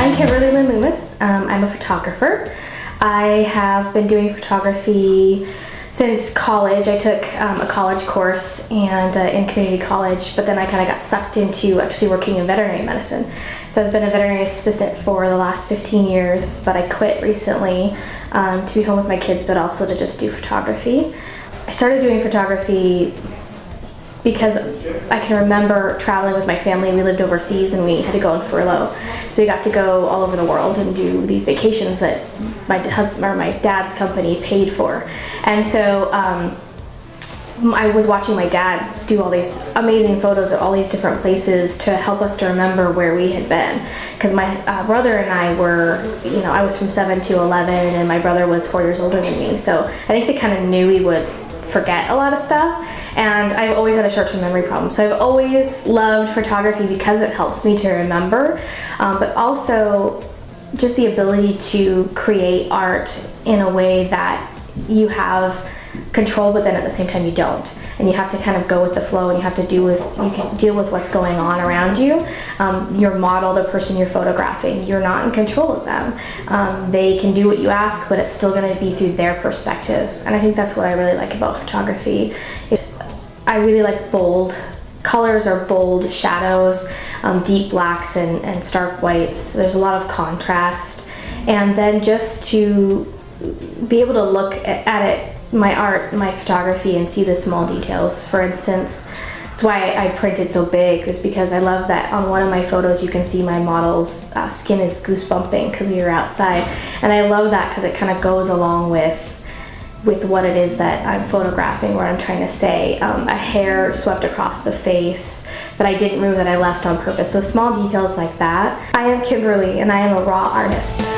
I'm Kimberly Lynn Loomis. I'm a photographer. I have been doing photography since college. I took a college course and in community college, but then I kind of got sucked into actually working in veterinary medicine. So I've been a veterinary assistant for the last 15 years, but I quit recently to be home with my kids, but also to just do photography. I started doing photography because I can remember traveling with my family. We lived overseas and we had to go on furlough. So we got to go all over the world and do these vacations that my dad's company paid for. And so I was watching my dad do all these amazing photos of all these different places to help us to remember where we had been. Because my brother and I were, I was from 7 to 11 and my brother was 4 years older than me. So I think they kind of knew we would forget a lot of stuff, and I've always had a short-term memory problem. So I've always loved photography because it helps me to remember, but also just the ability to create art in a way that you have control, but then at the same time you don't, and you have to kind of go with the flow, and you have to deal with what's going on around you. Your model, the person you're photographing, you're not in control of them. They can do what you ask, but it's still going to be through their perspective, and I think that's what I really like about photography. I really like bold colors or bold shadows, deep blacks and stark whites. There's a lot of contrast, and then just to be able to look at it, my art, my photography, and see the small details. For instance, that's why I printed so big, was because I love that on one of my photos you can see my model's skin is goosebumping because we were outside, and I love that because it kind of goes along with what it is that I'm photographing, what I'm trying to say. A hair swept across the face that I didn't remove, that I left on purpose. So small details like that. I am Kimberly and I am a raw artist.